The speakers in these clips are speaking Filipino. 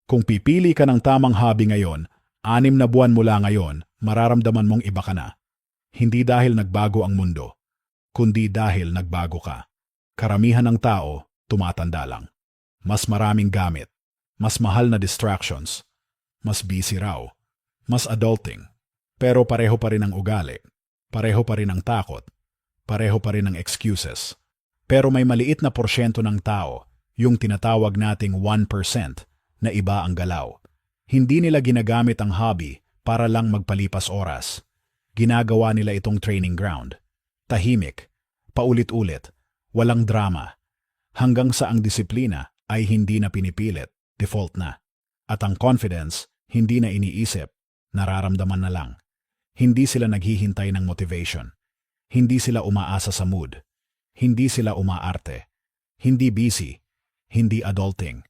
Kung pipili ka ng tamang hobby ngayon, 6 na buwan mula ngayon, mararamdaman mong iba ka na. Hindi dahil nagbago ang mundo, kundi dahil nagbago ka. Karamihan ng tao, tumatanda lang. Mas maraming gamit, mas mahal na distractions, mas busy raw, mas adulting. Pero pareho pa rin ang ugali, pareho pa rin ang takot, pareho pa rin ang excuses. Pero may maliit na porsyento ng tao, yung tinatawag nating 1%, na iba ang galaw. Hindi nila ginagamit ang hobby para lang magpalipas oras. Ginagawa nila itong training ground. Tahimik, paulit-ulit, walang drama. Hanggang sa ang disiplina ay hindi na pinipilit, default na. At ang confidence, hindi na iniisip, nararamdaman na lang. Hindi sila naghihintay ng motivation. Hindi sila umaasa sa mood. Hindi sila umaarte. Hindi busy. Hindi adulting.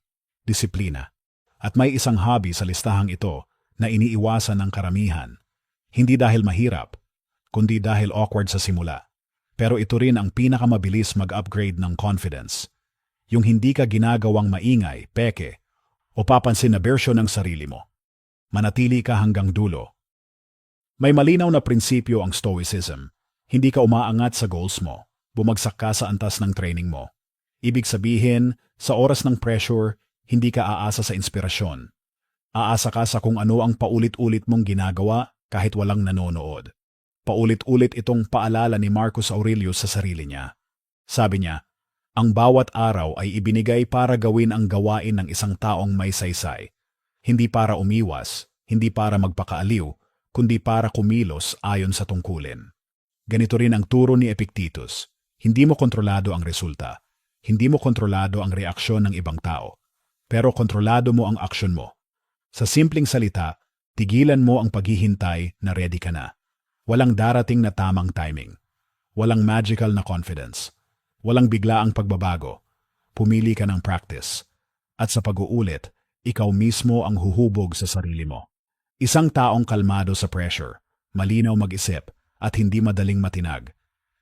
Disiplina. At may isang hobby sa listahang ito na iniiwasan ng karamihan. Hindi dahil mahirap, kundi dahil awkward sa simula. Pero ito rin ang pinakamabilis mag-upgrade ng confidence. Yung hindi ka ginagawang maingay, peke, o papansin na bersyon ng sarili mo. Manatili ka hanggang dulo. May malinaw na prinsipyo ang Stoicism. Hindi ka umaangat sa goals mo. Bumagsak ka sa antas ng training mo. Ibig sabihin, sa oras ng pressure, hindi ka aasa sa inspirasyon. Aasa ka sa kung ano ang paulit-ulit mong ginagawa kahit walang nanonood. Paulit-ulit itong paalala ni Marcus Aurelius sa sarili niya. Sabi niya, ang bawat araw ay ibinigay para gawin ang gawain ng isang taong may saysay. Hindi para umiwas, hindi para magpakaaliw, kundi para kumilos ayon sa tungkulin. Ganito rin ang turo ni Epictetus. Hindi mo kontrolado ang resulta. Hindi mo kontrolado ang reaksyon ng ibang tao. Pero kontrolado mo ang aksyon mo. Sa simpleng salita, tigilan mo ang paghihintay na ready ka na. Walang darating na tamang timing. Walang magical na confidence. Walang biglaang pagbabago. Pumili ka ng practice. At sa pag-uulit, ikaw mismo ang huhubog sa sarili mo. Isang taong kalmado sa pressure, malinaw mag-isip, at hindi madaling matinag.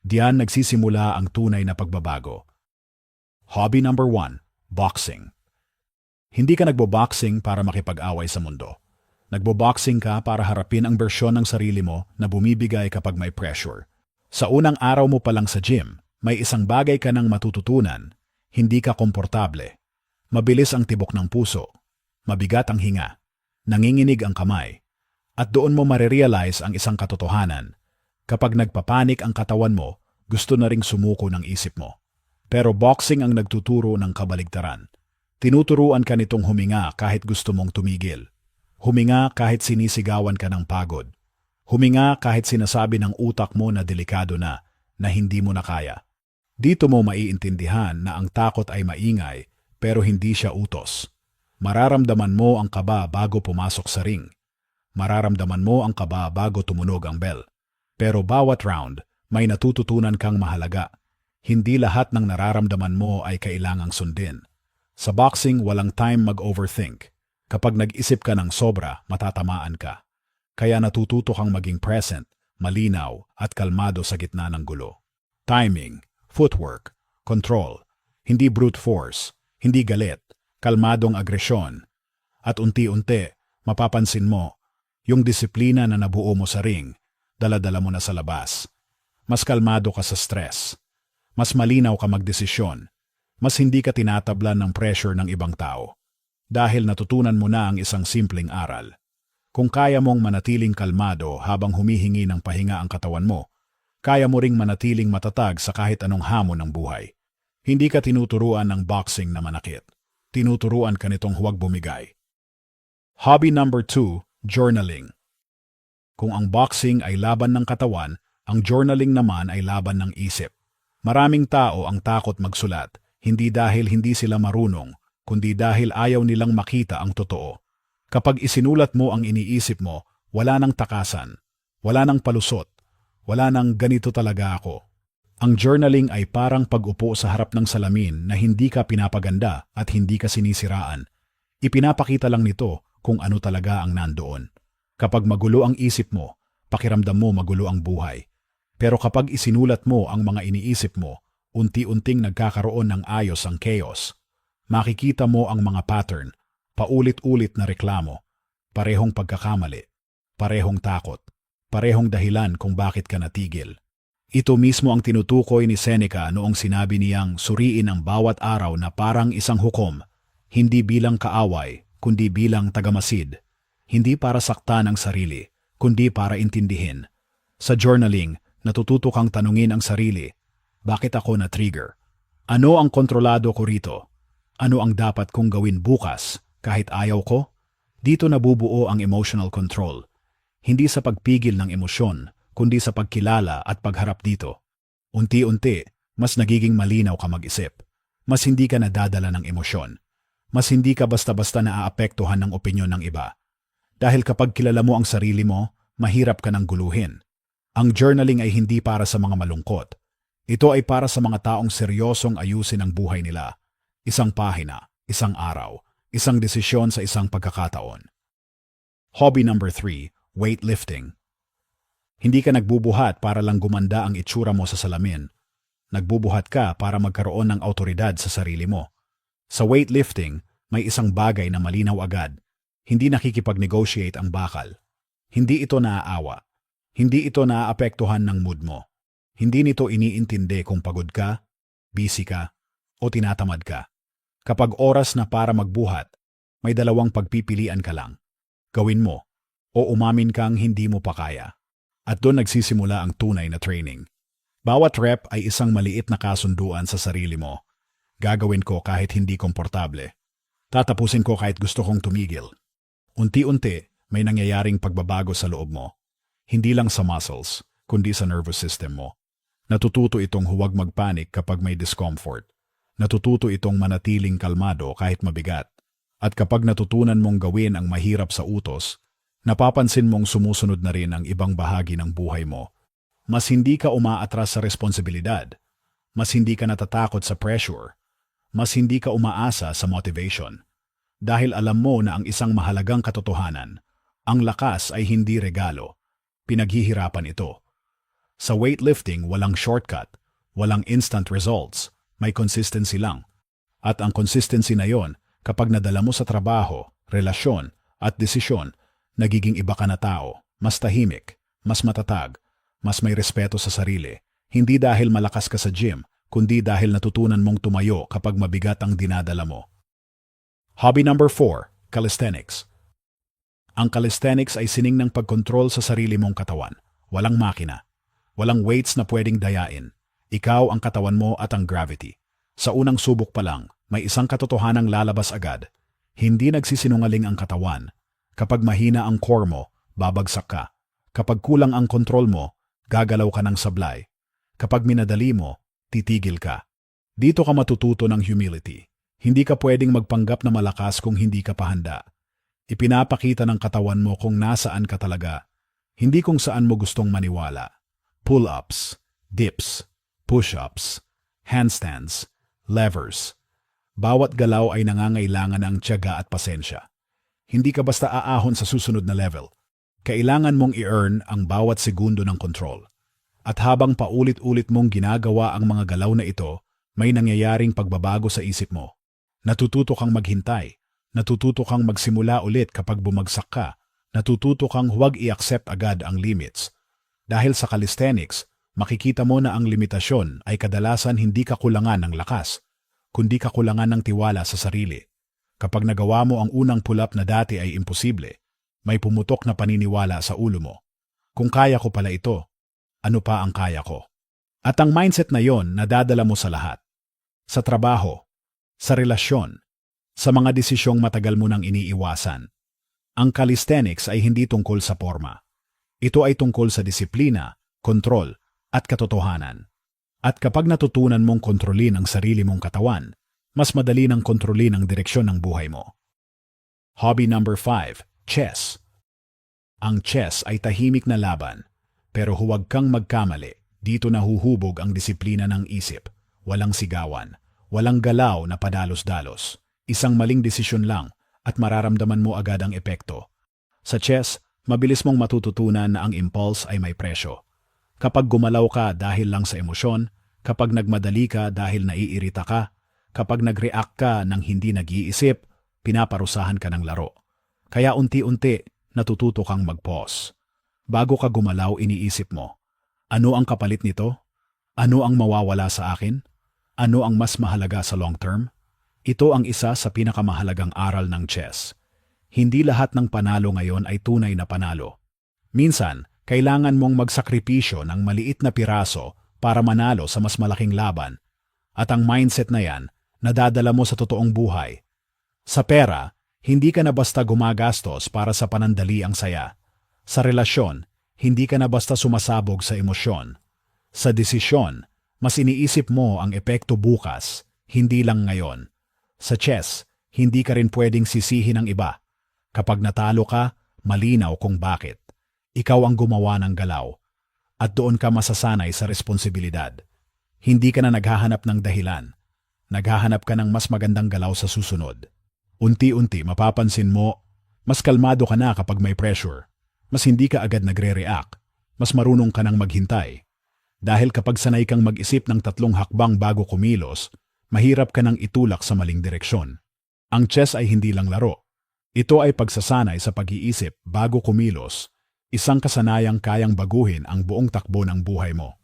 Diyan nagsisimula ang tunay na pagbabago. Hobby number 1, boxing. Hindi ka nagbo-boxing para makipag-away sa mundo. Nagbo-boxing ka para harapin ang bersyon ng sarili mo na bumibigay kapag may pressure. Sa unang araw mo pa lang sa gym, may isang bagay ka nang matututunan. Hindi ka komportable. Mabilis ang tibok ng puso. Mabigat ang hinga. Nanginginig ang kamay. At doon mo marirealize ang isang katotohanan. Kapag nagpapanik ang katawan mo, gusto na ring sumuko ng isip mo. Pero boxing ang nagtuturo ng kabaligtaran. Tinuturuan ka nitong huminga kahit gusto mong tumigil. Huminga kahit sinisigawan ka ng pagod. Huminga kahit sinasabi ng utak mo na delikado na hindi mo na kaya. Dito mo maiintindihan na ang takot ay maingay pero hindi siya utos. Mararamdaman mo ang kaba bago pumasok sa ring. Mararamdaman mo ang kaba bago tumunog ang bell. Pero bawat round, may natututunan kang mahalaga. Hindi lahat ng nararamdaman mo ay kailangang sundin. Sa boxing, walang time mag-overthink. Kapag nag-isip ka ng sobra, matatamaan ka. Kaya natututo kang maging present, malinaw, at kalmado sa gitna ng gulo. Timing, footwork, control, hindi brute force, hindi galit, kalmadong agresyon. At unti-unti, mapapansin mo, yung disiplina na nabuo mo sa ring, dala-dala mo na sa labas. Mas kalmado ka sa stress. Mas malinaw ka magdesisyon. Mas hindi ka tinatablan ng pressure ng ibang tao. Dahil natutunan mo na ang isang simpleng aral. Kung kaya mong manatiling kalmado habang humihingi ng pahinga ang katawan mo, kaya mo ring manatiling matatag sa kahit anong hamon ng buhay. Hindi ka tinuturuan ng boxing na manakit. Tinuturuan ka nitong huwag bumigay. Hobby number 2, journaling. Kung ang boxing ay laban ng katawan, ang journaling naman ay laban ng isip. Maraming tao ang takot magsulat, hindi dahil hindi sila marunong, kundi dahil ayaw nilang makita ang totoo. Kapag isinulat mo ang iniisip mo, wala nang takasan, wala nang palusot, wala nang ganito talaga ako. Ang journaling ay parang pag-upo sa harap ng salamin na hindi ka pinapaganda at hindi ka sinisiraan. Ipinapakita lang nito kung ano talaga ang nandoon. Kapag magulo ang isip mo, pakiramdam mo magulo ang buhay. Pero kapag isinulat mo ang mga iniisip mo, unti-unting nagkakaroon ng ayos ang chaos. Makikita mo ang mga pattern, Paulit-ulit na reklamo, parehong pagkakamali, parehong takot, parehong dahilan kung bakit ka natigil. Ito mismo ang tinutukoy ni Seneca noong sinabi niyang suriin ang bawat araw na parang isang hukom, hindi bilang kaaway, kundi bilang tagamasid, hindi para saktan ang sarili, kundi para intindihin. Sa journaling, natututo kang tanungin ang sarili, bakit ako na-trigger? Ano ang kontrolado ko rito? Ano ang dapat kong gawin bukas, kahit ayaw ko? Dito nabubuo ang emotional control. Hindi sa pagpigil ng emosyon, kundi sa pagkilala at pagharap dito. Unti-unti, mas nagiging malinaw ka mag-isip. Mas hindi ka nadadala ng emosyon. Mas hindi ka basta-basta naaapektuhan ng opinyon ng iba. Dahil kapag kilala mo ang sarili mo, mahirap ka ng guluhin. Ang journaling ay hindi para sa mga malungkot. Ito ay para sa mga taong seryosong ayusin ang buhay nila. Isang pahina, isang araw, isang desisyon sa isang pagkakataon. Hobby number 3, weightlifting. Hindi ka nagbubuhat para lang gumanda ang itsura mo sa salamin. Nagbubuhat ka para magkaroon ng awtoridad sa sarili mo. Sa weightlifting, may isang bagay na malinaw agad. Hindi nakikipag-negotiate ang bakal. Hindi ito naaawa. Hindi ito naaapektuhan ng mood mo. Hindi nito iniintindi kung pagod ka, busy ka, o tinatamad ka. Kapag oras na para magbuhat, may dalawang pagpipilian ka lang. Gawin mo, o umamin kang hindi mo pa kaya. At doon nagsisimula ang tunay na training. Bawat rep ay isang maliit na kasunduan sa sarili mo. Gagawin ko kahit hindi komportable. Tatapusin ko kahit gusto kong tumigil. Unti-unti, may nangyayaring pagbabago sa loob mo. Hindi lang sa muscles, kundi sa nervous system mo. Natututo itong huwag magpanik kapag may discomfort. Natututo itong manatiling kalmado kahit mabigat. At kapag natutunan mong gawin ang mahirap sa utos, napapansin mong sumusunod na rin ang ibang bahagi ng buhay mo. Mas hindi ka umaatras sa responsibilidad. Mas hindi ka natatakot sa pressure. Mas hindi ka umaasa sa motivation. Dahil alam mo na ang isang mahalagang katotohanan, ang lakas ay hindi regalo. Pinaghihirapan ito. Sa weightlifting, walang shortcut, walang instant results, may consistency lang. At ang consistency na yon, kapag nadala mo sa trabaho, relasyon, at desisyon, nagiging iba ka na tao, mas tahimik, mas matatag, mas may respeto sa sarili. Hindi dahil malakas ka sa gym, kundi dahil natutunan mong tumayo kapag mabigat ang dinadala mo. Hobby number 4, calisthenics. Ang calisthenics ay sining ng pagkontrol sa sarili mong katawan. Walang makina. Walang weights na pwedeng dayain. Ikaw ang katawan mo at ang gravity. Sa unang subok pa lang, may isang katotohanang lalabas agad. Hindi nagsisinungaling ang katawan. Kapag mahina ang core mo, babagsak ka. Kapag kulang ang kontrol mo, gagalaw ka ng sablay. Kapag minadali mo, titigil ka. Dito ka matututo ng humility. Hindi ka pwedeng magpanggap na malakas kung hindi ka pahanda. Ipinapakita ng katawan mo kung nasaan ka talaga, hindi kung saan mo gustong maniwala. Pull-ups, dips, push-ups, handstands, levers. Bawat galaw ay nangangailangan ng tiyaga at pasensya. Hindi ka basta aahon sa susunod na level. Kailangan mong i-earn ang bawat segundo ng control. At habang paulit-ulit mong ginagawa ang mga galaw na ito, may nangyayaring pagbabago sa isip mo. Natututo kang maghintay. Natututo kang magsimula ulit kapag bumagsak ka. Natututo kang huwag i-accept agad ang limits. Dahil sa calisthenics, makikita mo na ang limitasyon ay kadalasan hindi kakulangan ng lakas, kundi kakulangan ng tiwala sa sarili. Kapag nagawa mo ang unang pull-up na dati ay imposible, may pumutok na paniniwala sa ulo mo. Kung kaya ko pala ito, ano pa ang kaya ko? At ang mindset na yon nadadala mo sa lahat. Sa trabaho, sa relasyon, sa mga desisyong matagal mo nang iniiwasan. Ang calisthenics ay hindi tungkol sa forma. Ito ay tungkol sa disiplina, kontrol, at katotohanan. At kapag natutunan mong kontrolin ang sarili mong katawan, mas madali nang kontrolin ang direksyon ng buhay mo. Hobby number 5, chess. Ang chess ay tahimik na laban, pero huwag kang magkamali. Dito nahuhubog ang disiplina ng isip. Walang sigawan, walang galaw na padalos-dalos. Isang maling desisyon lang at mararamdaman mo agad ang epekto. Sa chess, mabilis mong matututunan na ang impulse ay may presyo. Kapag gumalaw ka dahil lang sa emosyon, kapag nagmadali ka dahil naiirita ka, kapag nag-react ka ng hindi nag-iisip, pinaparusahan ka ng laro. Kaya unti-unti, natututo kang mag-pause. Bago ka gumalaw, iniisip mo, ano ang kapalit nito? Ano ang mawawala sa akin? Ano ang mas mahalaga sa long term? Ito ang isa sa pinakamahalagang aral ng chess. Hindi lahat ng panalo ngayon ay tunay na panalo. Minsan, kailangan mong magsakripisyo ng maliit na piraso para manalo sa mas malaking laban. At ang mindset na yan, nadadala mo sa totoong buhay. Sa pera, hindi ka na basta gumagastos para sa panandali ang saya. Sa relasyon, hindi ka na basta sumasabog sa emosyon. Sa desisyon, mas iniisip mo ang epekto bukas, hindi lang ngayon. Sa chess, hindi ka rin pwedeng sisihin ng iba. Kapag natalo ka, malinaw kung bakit. Ikaw ang gumawa ng galaw. At doon ka masasanay sa responsibilidad. Hindi ka na naghahanap ng dahilan. Naghahanap ka ng mas magandang galaw sa susunod. Unti-unti mapapansin mo, mas kalmado ka na kapag may pressure. Mas hindi ka agad nagre-react. Mas marunong ka nang maghintay. Dahil kapag sanay kang mag-isip ng 3 hakbang bago kumilos, mahirap ka nang itulak sa maling direksyon. Ang chess ay hindi lang laro. Ito ay pagsasanay sa pag-iisip bago kumilos, isang kasanayang kayang baguhin ang buong takbo ng buhay mo.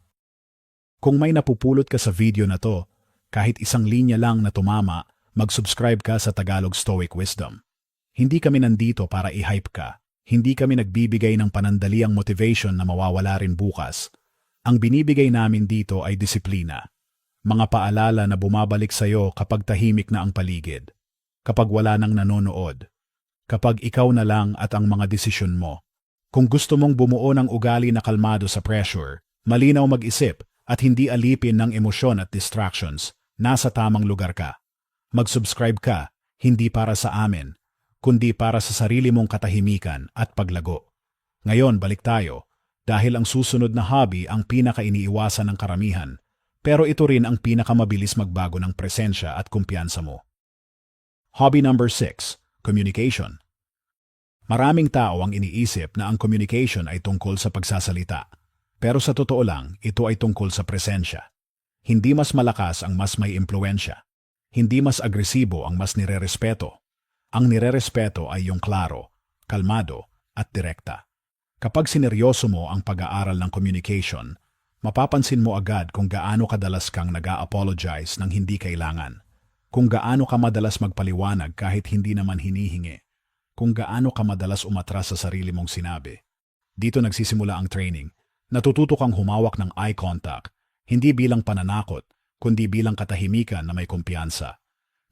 Kung may napupulot ka sa video na to, kahit isang linya lang na tumama, mag-subscribe ka sa Tagalog Stoic Wisdom. Hindi kami nandito para i-hype ka. Hindi kami nagbibigay ng panandaliang motivation na mawawala rin bukas. Ang binibigay namin dito ay disiplina. Mga paalala na bumabalik sa'yo kapag tahimik na ang paligid. Kapag wala nang nanonood. Kapag ikaw na lang at ang mga desisyon mo. Kung gusto mong bumuo ng ugali na kalmado sa pressure, malinaw mag-isip at hindi alipin ng emosyon at distractions, nasa tamang lugar ka. Mag-subscribe ka, hindi para sa amin, kundi para sa sarili mong katahimikan at paglago. Ngayon, balik tayo, dahil ang susunod na hobby ang pinaka-iniiwasan ng karamihan, pero ito rin ang pinakamabilis magbago ng presensya at kumpiyansa mo. Hobby number 6, communication. Maraming tao ang iniisip na ang communication ay tungkol sa pagsasalita. Pero sa totoo lang, ito ay tungkol sa presensya. Hindi mas malakas ang mas may impluensya. Hindi mas agresibo ang mas nirerespeto. Ang nirerespeto ay yung klaro, kalmado, at direkta. Kapag sineryoso mo ang pag-aaral ng communication, mapapansin mo agad kung gaano kadalas kang nag-a-apologize ng hindi kailangan. Kung gaano ka madalas magpaliwanag kahit hindi naman hinihingi. Kung gaano ka madalas umatras sa sarili mong sinabi. Dito nagsisimula ang training. Natututo kang humawak ng eye contact, hindi bilang pananakot, kundi bilang katahimikan na may kumpiyansa.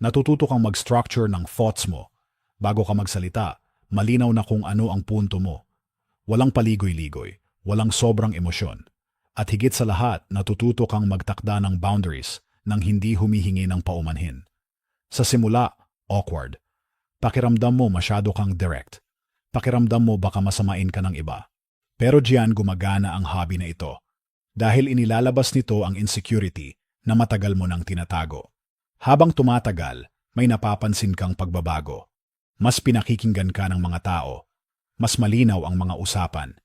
Natututo kang mag-structure ng thoughts mo. Bago ka magsalita, malinaw na kung ano ang punto mo. Walang paligoy-ligoy, walang sobrang emosyon. At higit sa lahat, natututo kang magtakda ng boundaries nang hindi humihingi ng paumanhin. Sa simula, awkward. Pakiramdam mo masyado kang direct. Pakiramdam mo baka masamain ka ng iba. Pero diyan gumagana ang hobby na ito. Dahil inilalabas nito ang insecurity na matagal mo nang tinatago. Habang tumatagal, may napapansin kang pagbabago. Mas pinakikinggan ka ng mga tao. Mas malinaw ang mga usapan.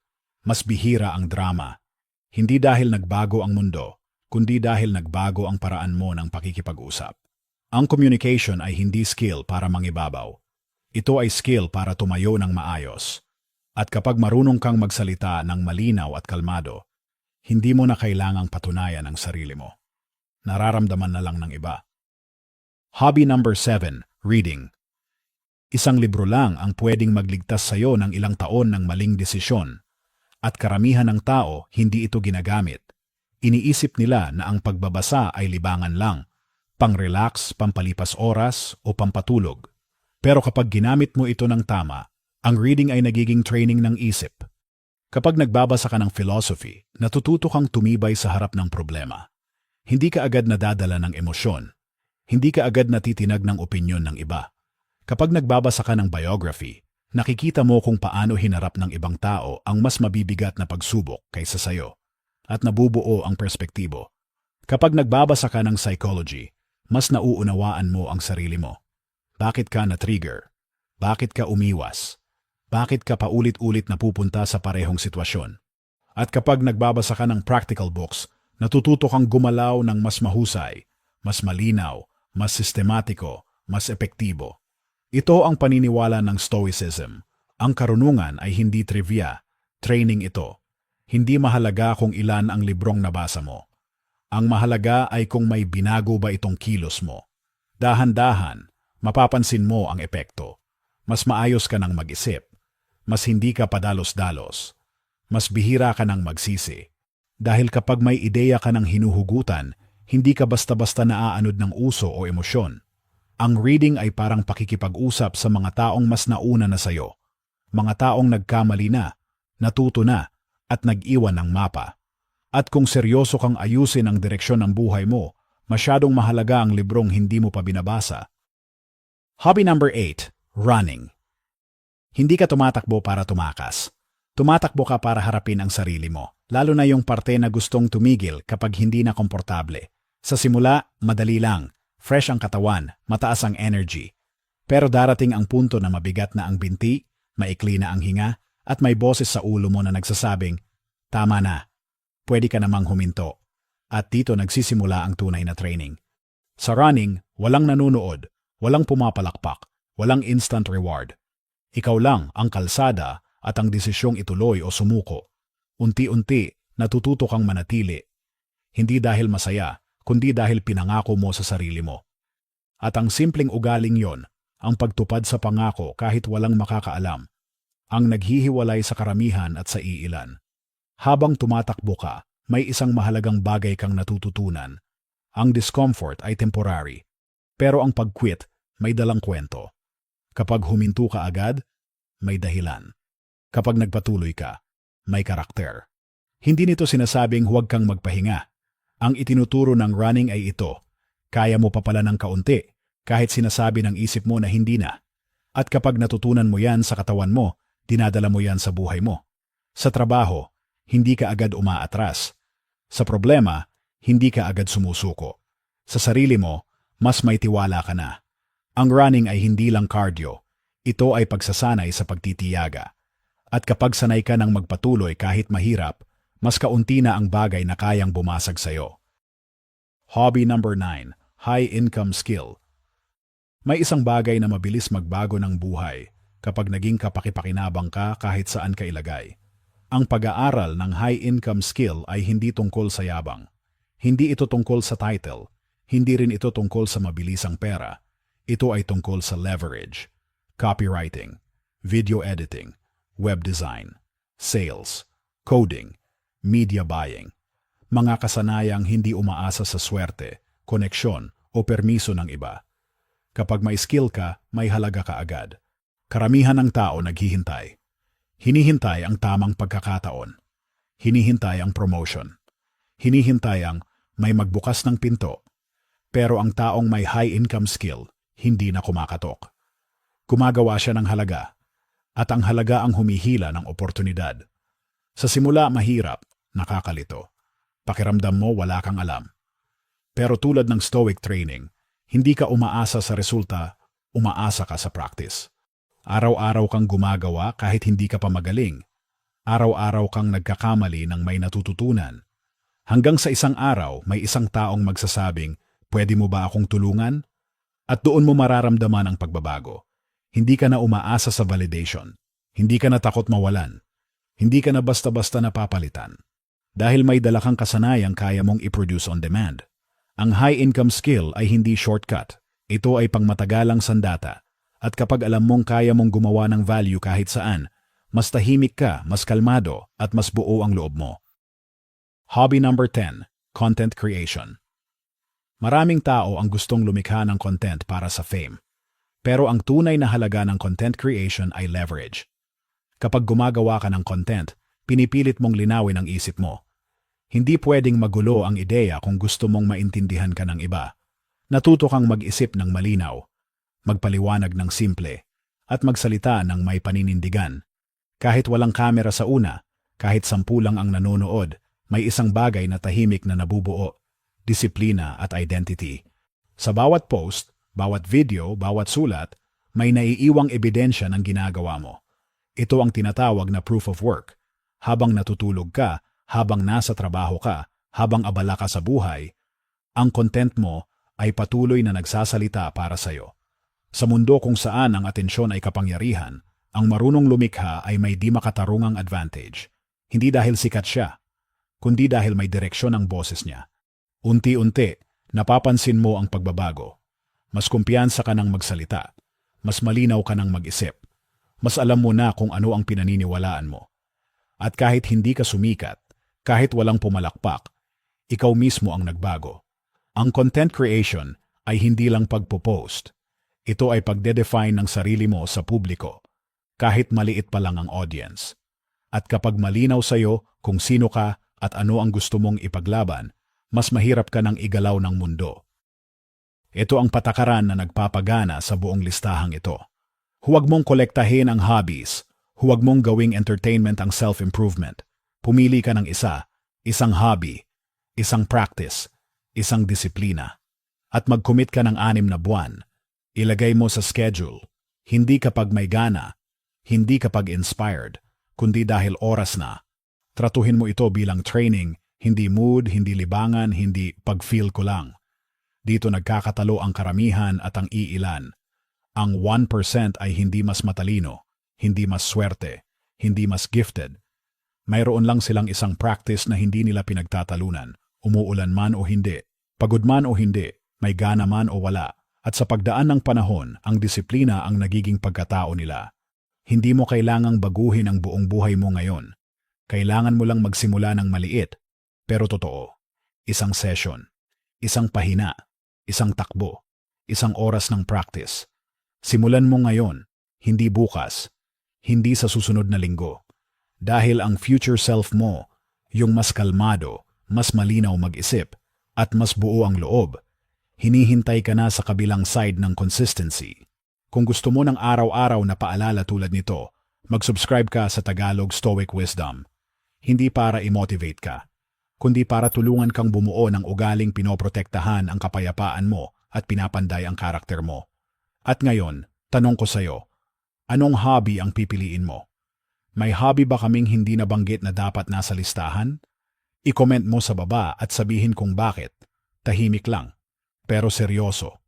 Mas bihira ang drama. Hindi dahil nagbago ang mundo, kundi dahil nagbago ang paraan mo ng pakikipag-usap. Ang communication ay hindi skill para mangibabaw. Ito ay skill para tumayo ng maayos. At kapag marunong kang magsalita ng malinaw at kalmado, hindi mo na kailangang patunayan ang sarili mo. Nararamdaman na lang ng iba. Hobby number 7, reading. Isang libro lang ang pwedeng magligtas sa iyo ng ilang taon ng maling desisyon. At karamihan ng tao hindi ito ginagamit. Iniisip nila na ang pagbabasa ay libangan lang, pang-relax, pampalipas oras o pampatulog. Pero kapag ginamit mo ito ng tama, ang reading ay nagiging training ng isip. Kapag nagbabasa ka ng philosophy, natututo kang tumibay sa harap ng problema. Hindi ka agad nadadala ng emosyon. Hindi ka agad natitinag ng opinyon ng iba. Kapag nagbabasa ka ng biography, nakikita mo kung paano hinarap ng ibang tao ang mas mabibigat na pagsubok kaysa sayo. At nabubuo ang perspektibo. Kapag nagbabasa ka ng psychology, mas nauunawaan mo ang sarili mo. Bakit ka na-trigger? Bakit ka umiwas? Bakit ka paulit-ulit napupunta sa parehong sitwasyon? At kapag nagbabasa ka ng practical books, natututo kang gumalaw ng mas mahusay, mas malinaw, mas sistematiko, mas epektibo. Ito ang paniniwala ng Stoicism. Ang karunungan ay hindi trivia, training ito. Hindi mahalaga kung ilan ang librong nabasa mo. Ang mahalaga ay kung may binago ba itong kilos mo. Dahan-dahan, mapapansin mo ang epekto. Mas maayos ka ng mag-isip. Mas hindi ka padalos-dalos. Mas bihira ka ng magsisi. Dahil kapag may ideya ka ng hinuhugutan, hindi ka basta-basta naaanod ng uso o emosyon. Ang reading ay parang pakikipag-usap sa mga taong mas nauna na sayo. Mga taong nagkamali na, natuto na, at nag-iwan ng mapa. At kung seryoso kang ayusin ang direksyon ng buhay mo, masyadong mahalaga ang librong hindi mo pa binabasa. Hobby number 8, running. Hindi ka tumatakbo para tumakas. Tumatakbo ka para harapin ang sarili mo, lalo na yung parte na gustong tumigil kapag hindi na komportable. Sa simula, madali lang. Fresh ang katawan, mataas ang energy. Pero darating ang punto na mabigat na ang binti, maikli na ang hinga, at may boses sa ulo mo na nagsasabing, tama na, pwede ka namang huminto. At dito nagsisimula ang tunay na training. Sa running, walang nanunood, walang pumapalakpak, walang instant reward. Ikaw lang ang kalsada at ang desisyong ituloy o sumuko. Unti-unti, natututo kang manatili. Hindi dahil masaya, kundi dahil pinangako mo sa sarili mo. At ang simpleng ugaling yon, ang pagtupad sa pangako kahit walang makakaalam, ang naghihiwalay sa karamihan at sa iilan. Habang tumatakbo ka, may isang mahalagang bagay kang natututunan. Ang discomfort ay temporary, pero ang pag-quit may dalang kwento. Kapag huminto ka agad, may dahilan. Kapag nagpatuloy ka, may karakter. Hindi nito sinasabing huwag kang magpahinga. Ang itinuturo ng running ay ito, kaya mo pa pala ng kaunti, kahit sinasabi ng isip mo na hindi na. At kapag natutunan mo yan sa katawan mo, dinadala mo yan sa buhay mo. Sa trabaho, hindi ka agad umaatras. Sa problema, hindi ka agad sumusuko. Sa sarili mo, mas may tiwala ka na. Ang running ay hindi lang cardio, ito ay pagsasanay sa pagtitiyaga. At kapag sanay ka ng magpatuloy kahit mahirap, mas kaunti na ang bagay na kayang bumasag sa'yo. Hobby number 9, high income skill. May isang bagay na mabilis magbago ng buhay kapag naging kapakipakinabang ka kahit saan ka ilagay. Ang pag-aaral ng high income skill ay hindi tungkol sa yabang. Hindi ito tungkol sa title. Hindi rin ito tungkol sa mabilisang pera. Ito ay tungkol sa leverage, copywriting, video editing, web design, sales, coding, media buying, mga kasanayang hindi umaasa sa swerte, koneksyon o permiso ng iba. Kapag may skill ka, may halaga ka agad. Karamihan ng tao naghihintay. Hinihintay ang tamang pagkakataon. Hinihintay ang promotion. Hinihintay ang may magbukas ng pinto. Pero ang taong may high income skill, hindi na kumakatok. Gumagawa siya ng halaga, at ang halaga ang humihila ng oportunidad. Sa simula mahirap, nakakalito. Pakiramdam mo wala kang alam. Pero tulad ng Stoic training, hindi ka umaasa sa resulta, umaasa ka sa practice. Araw-araw kang gumagawa kahit hindi ka pa magaling. Araw-araw kang nagkakamali ng may natututunan. Hanggang sa isang araw, may isang taong magsasabing, pwede mo ba akong tulungan? At doon mo mararamdaman ang pagbabago. Hindi ka na umaasa sa validation. Hindi ka na takot mawalan. Hindi ka na basta-basta napapalitan. Dahil may dala kang kasanayang kaya mong i-produce on demand. Ang high-income skill ay hindi shortcut. Ito ay pangmatagalang sandata. At kapag alam mong kaya mong gumawa ng value kahit saan, mas tahimik ka, mas kalmado, at mas buo ang loob mo. Hobby number 10, content creation. Maraming tao ang gustong lumikha ng content para sa fame. Pero ang tunay na halaga ng content creation ay leverage. Kapag gumagawa ka ng content, pinipilit mong linawin ang isip mo. Hindi pwedeng magulo ang ideya kung gusto mong maintindihan ka ng iba. Natuto kang mag-isip ng malinaw, magpaliwanag ng simple, at magsalita ng may paninindigan. Kahit walang kamera sa una, kahit 10 lang ang nanonood, may isang bagay na tahimik na nabubuo, disiplina at identity. Sa bawat post, bawat video, bawat sulat, may naiiwang ebidensya ng ginagawa mo. Ito ang tinatawag na proof of work. Habang natutulog ka, habang nasa trabaho ka, habang abala ka sa buhay, ang content mo ay patuloy na nagsasalita para sa'yo. Sa mundo kung saan ang atensyon ay kapangyarihan, ang marunong lumikha ay may di makatarungang advantage. Hindi dahil sikat siya, kundi dahil may direksyon ang boses niya. Unti-unti, napapansin mo ang pagbabago. Mas kumpiyansa ka ng magsalita. Mas malinaw ka ng mag-isip. Mas alam mo na kung ano ang pinaniniwalaan mo. At kahit hindi ka sumikat, kahit walang pumalakpak, ikaw mismo ang nagbago. Ang content creation ay hindi lang pagpo-post. Ito ay pagde-define ng sarili mo sa publiko, kahit maliit pa lang ang audience. At kapag malinaw sa'yo kung sino ka at ano ang gusto mong ipaglaban, mas mahirap ka nang igalaw ng mundo. Ito ang patakaran na nagpapagana sa buong listahang ito. Huwag mong kolektahin ang hobbies. Huwag mong gawing entertainment ang self-improvement. Pumili ka ng isa, isang hobby, isang practice, isang disiplina. At mag-commit ka ng 6 na buwan. Ilagay mo sa schedule. Hindi kapag may gana, hindi kapag inspired, kundi dahil oras na. Tratuhin mo ito bilang training, hindi mood, hindi libangan, hindi pag-feel ko lang. Dito nagkakatalo ang karamihan at ang iilan. Ang 1% ay hindi mas matalino, hindi mas swerte, hindi mas gifted. Mayroon lang silang isang practice na hindi nila pinagtatalunan, umuulan man o hindi, pagod man o hindi, may gana man o wala. At sa pagdaan ng panahon, ang disiplina ang nagiging pagkatao nila. Hindi mo kailangang baguhin ang buong buhay mo ngayon. Kailangan mo lang magsimula ng maliit, pero totoo. Isang session, isang pahina, isang takbo, isang oras ng practice. Simulan mo ngayon, hindi bukas, hindi sa susunod na linggo. Dahil ang future self mo, yung mas kalmado, mas malinaw mag-isip, at mas buo ang loob, hinihintay ka na sa kabilang side ng consistency. Kung gusto mo ng araw-araw na paalala tulad nito, mag-subscribe ka sa Tagalog Stoic Wisdom. Hindi para i-motivate ka, kundi para tulungan kang bumuo ng ugaling pinoprotektahan ang kapayapaan mo at pinapanday ang karakter mo. At ngayon, tanong ko sa'yo, anong hobby ang pipiliin mo? May hobby ba kaming hindi nabanggit na dapat nasa listahan? I-comment mo sa baba at sabihin kung bakit. Tahimik lang, pero seryoso.